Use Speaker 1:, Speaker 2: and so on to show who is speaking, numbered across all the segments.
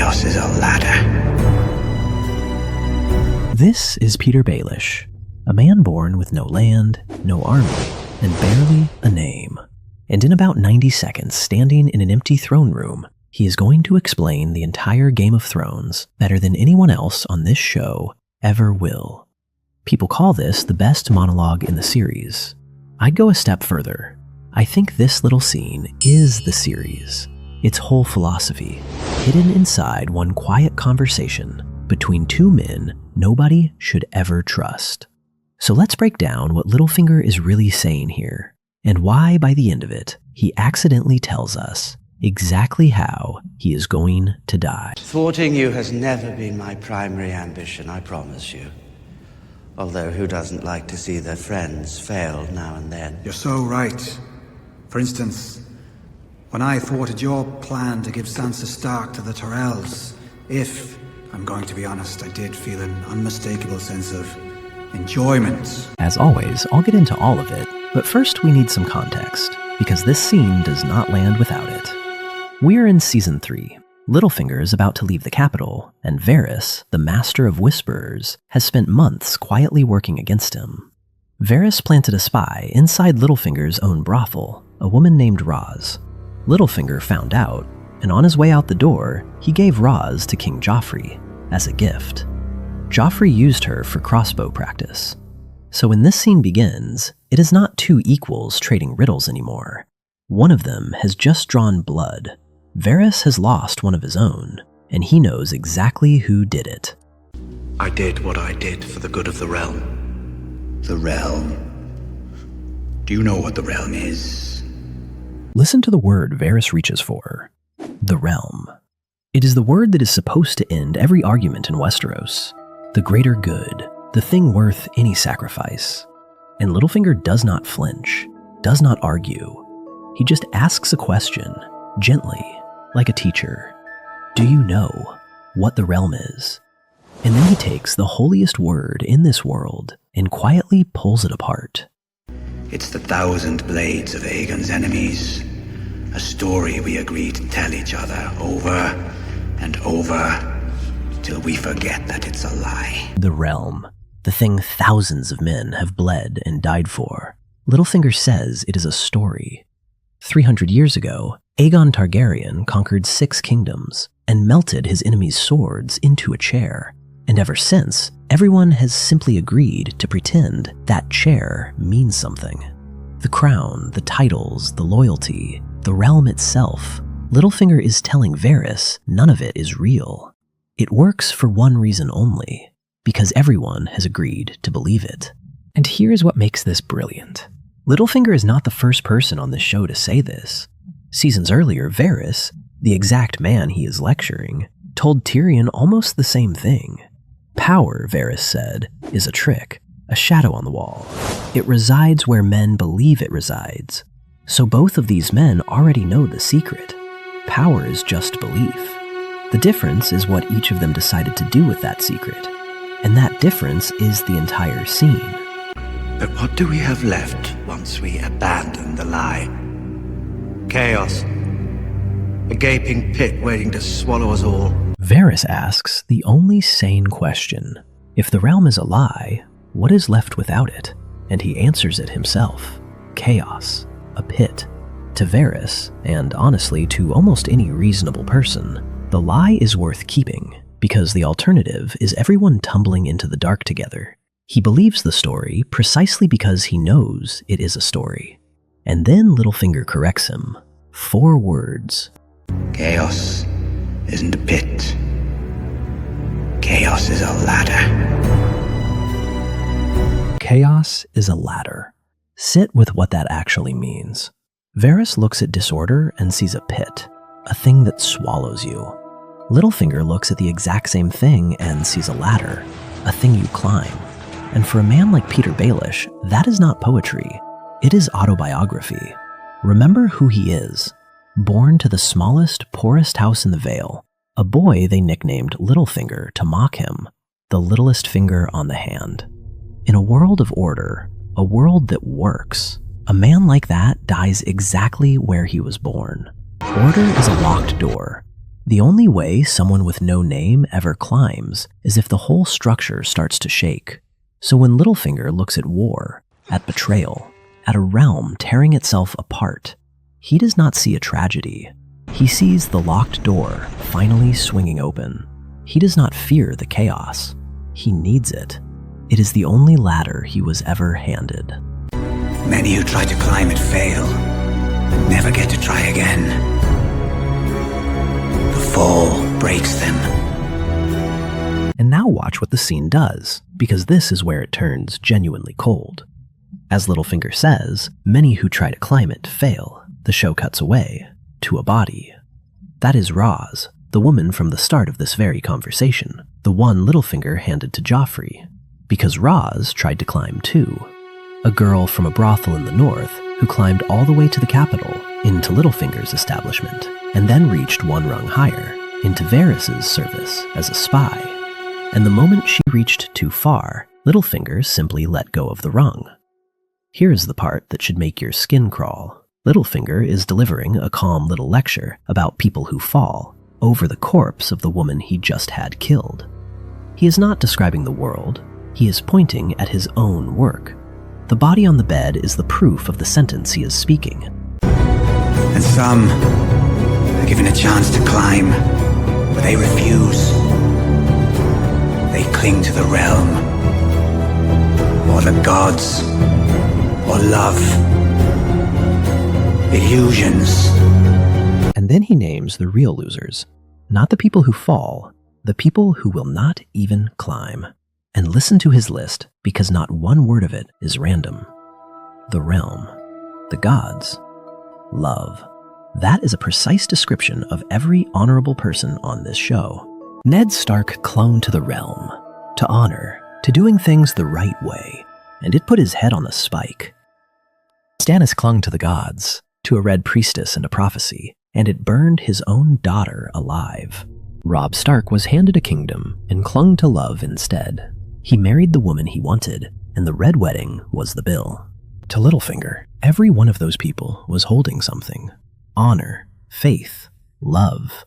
Speaker 1: Chaos is a ladder.
Speaker 2: This is Petyr Baelish, a man born with no land, no army, and barely a name. And in about 90 seconds, standing in an empty throne room, he is going to explain the entire Game of Thrones better than anyone else on this show ever will. People call this the best monologue in the series. I'd go a step further. I think this little scene is the series, its whole philosophy, hidden inside one quiet conversation between two men nobody should ever trust. So let's break down what Littlefinger is really saying here, and why by the end of it, he accidentally tells us exactly how he is going to die.
Speaker 3: Thwarting you has never been my primary ambition, I promise you. Although who doesn't like to see their friends fail now and then?
Speaker 4: You're so right. For instance, when I thwarted your plan to give Sansa Stark to the Tyrells, I'm going to be honest, I did feel an unmistakable sense of enjoyment.
Speaker 2: As always, I'll get into all of it, but first we need some context, because this scene does not land without it. We're in Season 3. Littlefinger is about to leave the capital, and Varys, the master of whisperers, has spent months quietly working against him. Varys planted a spy inside Littlefinger's own brothel, a woman named Ros. Littlefinger found out, and on his way out the door, he gave Ros to King Joffrey as a gift. Joffrey used her for crossbow practice. So when this scene begins, it is not two equals trading riddles anymore. One of them has just drawn blood. Varys has lost one of his own, and he knows exactly who did it.
Speaker 1: I did what I did for the good of the realm. The realm? Do you know what the realm is?
Speaker 2: Listen to the word Varys reaches for. The realm. It is the word that is supposed to end every argument in Westeros. The greater good, the thing worth any sacrifice. And Littlefinger does not flinch, does not argue. He just asks a question, gently, like a teacher. Do you know what the realm is? And then he takes the holiest word in this world and quietly pulls it apart.
Speaker 1: It's the 1,000 blades of Aegon's enemies. A story we agree to tell each other over and over till we forget that it's a lie.
Speaker 2: The realm, the thing thousands of men have bled and died for. Littlefinger says it is a story. 300 years ago, Aegon Targaryen conquered 6 kingdoms and melted his enemies' swords into a chair. And ever since, everyone has simply agreed to pretend that chair means something. The crown, the titles, the loyalty, the realm itself. Littlefinger is telling Varys none of it is real. It works for one reason only, because everyone has agreed to believe it. And here's what makes this brilliant. Littlefinger is not the first person on this show to say this. Seasons earlier, Varys, the exact man he is lecturing, told Tyrion almost the same thing. Power, Varys said, is a trick, a shadow on the wall. It resides where men believe it resides. So both of these men already know the secret. Power is just belief. The difference is what each of them decided to do with that secret. And that difference is the entire scene.
Speaker 1: But what do we have left once we abandon the lie? Chaos. A gaping pit waiting to swallow us all.
Speaker 2: Varys asks the only sane question. If the realm is a lie, what is left without it? And he answers it himself. Chaos. A pit. To Varys, and honestly to almost any reasonable person, the lie is worth keeping, because the alternative is everyone tumbling into the dark together. He believes the story precisely because he knows it is a story. And then Littlefinger corrects him. 4 words.
Speaker 1: Chaos isn't a pit. Chaos is a ladder.
Speaker 2: Chaos is a ladder. Sit with what that actually means. Varys looks at disorder and sees a pit, a thing that swallows you. Littlefinger looks at the exact same thing and sees a ladder, a thing you climb. And for a man like Petyr Baelish, that is not poetry. It is autobiography. Remember who he is. Born to the smallest, poorest house in the Vale, a boy they nicknamed Littlefinger to mock him, the littlest finger on the hand. In a world of order, a world that works, a man like that dies exactly where he was born. Order is a locked door. The only way someone with no name ever climbs is if the whole structure starts to shake. So when Littlefinger looks at war, at betrayal, at a realm tearing itself apart, he does not see a tragedy. He sees the locked door finally swinging open. He does not fear the chaos. He needs it. It is the only ladder he was ever handed.
Speaker 1: Many who try to climb it fail, and never get to try again. The fall breaks them.
Speaker 2: And now watch what the scene does, because this is where it turns genuinely cold. As Littlefinger says, many who try to climb it fail. The show cuts away to a body. That is Roz, the woman from the start of this very conversation, the one Littlefinger handed to Joffrey. Because Roz tried to climb too. A girl from a brothel in the north who climbed all the way to the capital, into Littlefinger's establishment, and then reached one rung higher, into Varys' service as a spy. And the moment she reached too far, Littlefinger simply let go of the rung. Here's the part that should make your skin crawl. Littlefinger is delivering a calm little lecture about people who fall over the corpse of the woman he just had killed. He is not describing the world, he is pointing at his own work. The body on the bed is the proof of the sentence he is speaking.
Speaker 1: And some are given a chance to climb, but they refuse. They cling to the realm, or the gods, or love. Illusions.
Speaker 2: And then he names the real losers. Not the people who fall, the people who will not even climb. And listen to his list, because not one word of it is random. The realm, the gods, love. That is a precise description of every honorable person on this show. Ned Stark clung to the realm, to honor, to doing things the right way, and it put his head on a spike. Stannis clung to the gods, to a red priestess and a prophecy, and it burned his own daughter alive. Robb Stark was handed a kingdom and clung to love instead. He married the woman he wanted, and the red wedding was the bill. To Littlefinger, every one of those people was holding something. Honor, faith, love.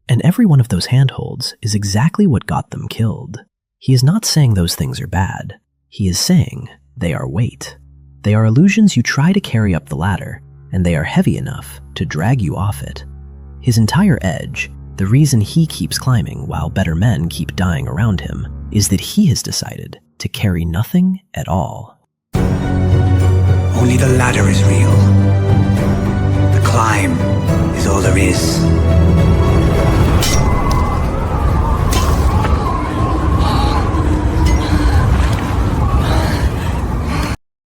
Speaker 2: And every one of those handholds is exactly what got them killed. He is not saying those things are bad. He is saying they are weight. They are illusions you try to carry up the ladder, and they are heavy enough to drag you off it. His entire edge, the reason he keeps climbing while better men keep dying around him, is that he has decided to carry nothing at all.
Speaker 1: Only the ladder is real. The climb is all there is.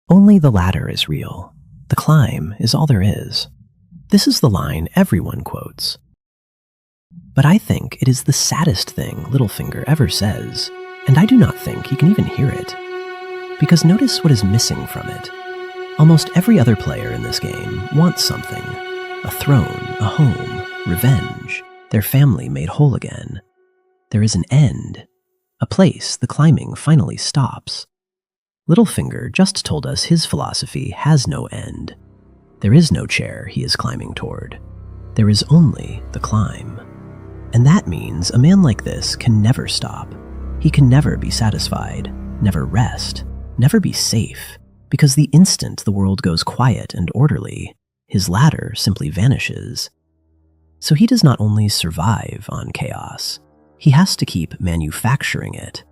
Speaker 2: Only the ladder is real. The climb is all there is. This is the line everyone quotes. But I think it is the saddest thing Littlefinger ever says, and I do not think he can even hear it. Because notice what is missing from it. Almost every other player in this game wants something. A throne, a home, revenge, their family made whole again. There is an end, a place the climbing finally stops. Littlefinger just told us his philosophy has no end. There is no chair he is climbing toward. There is only the climb. And that means a man like this can never stop. He can never be satisfied, never rest, never be safe, because the instant the world goes quiet and orderly, his ladder simply vanishes. So he does not only survive on chaos, he has to keep manufacturing it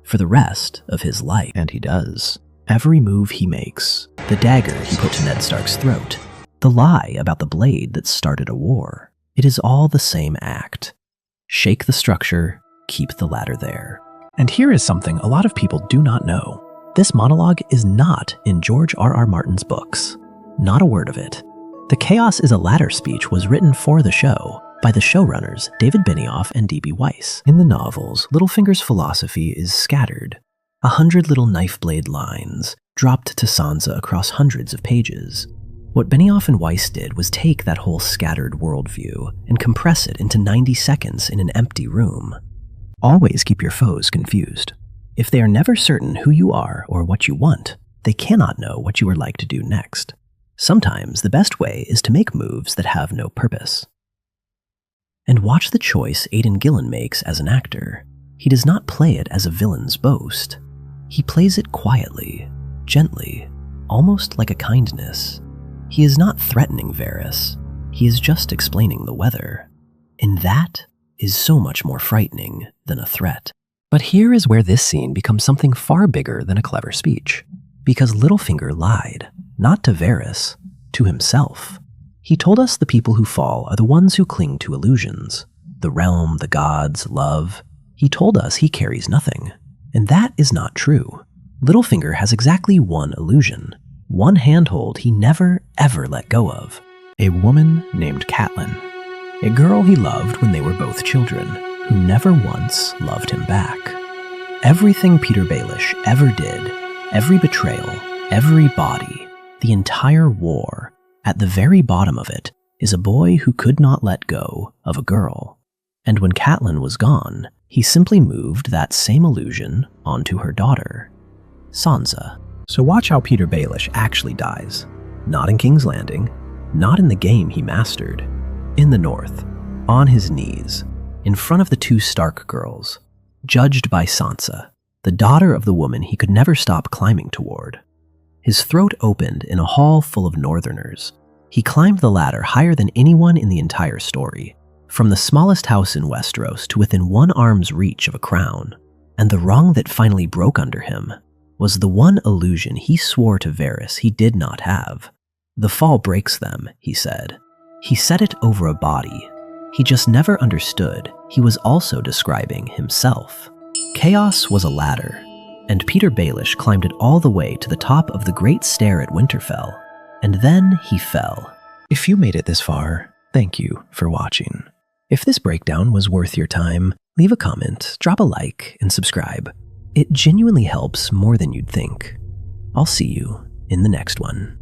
Speaker 2: for the rest of his life. And he does. Every move he makes, the dagger he put to Ned Stark's throat, the lie about the blade that started a war, it is all the same act. Shake the structure, keep the ladder there. And here is something a lot of people do not know. This monologue is not in George R.R. Martin's books. Not a word of it. The Chaos is a Ladder speech was written for the show by the showrunners David Benioff and D.B. Weiss. In the novels, Littlefinger's philosophy is scattered. 100 little knife blade lines, dropped to Sansa across hundreds of pages. What Benioff and Weiss did was take that whole scattered worldview and compress it into 90 seconds in an empty room. Always keep your foes confused. If they are never certain who you are or what you want, they cannot know what you are like to do next. Sometimes the best way is to make moves that have no purpose. And watch the choice Aidan Gillen makes as an actor. He does not play it as a villain's boast. He plays it quietly, gently, almost like a kindness. He is not threatening Varys. He is just explaining the weather. And that is so much more frightening than a threat. But here is where this scene becomes something far bigger than a clever speech. Because Littlefinger lied, not to Varys, to himself. He told us the people who fall are the ones who cling to illusions. The realm, the gods, love. He told us he carries nothing. And that is not true. Littlefinger has exactly one illusion. One handhold he never, ever let go of. A woman named Catelyn. A girl he loved when they were both children, who never once loved him back. Everything Petyr Baelish ever did, every betrayal, every body, the entire war, at the very bottom of it, is a boy who could not let go of a girl. And when Catelyn was gone, he simply moved that same illusion onto her daughter, Sansa. So watch how Petyr Baelish actually dies. Not in King's Landing, not in the game he mastered. In the north, on his knees, in front of the two Stark girls, judged by Sansa, the daughter of the woman he could never stop climbing toward. His throat opened in a hall full of northerners. He climbed the ladder higher than anyone in the entire story, from the smallest house in Westeros to within one arm's reach of a crown. And the wrong that finally broke under him was the one illusion he swore to Varys he did not have. The fall breaks them, he said. He said it over a body. He just never understood he was also describing himself. Chaos was a ladder, and Petyr Baelish climbed it all the way to the top of the Great Stair at Winterfell, and then he fell. If you made it this far, thank you for watching. If this breakdown was worth your time, leave a comment, drop a like, and subscribe. It genuinely helps more than you'd think. I'll see you in the next one.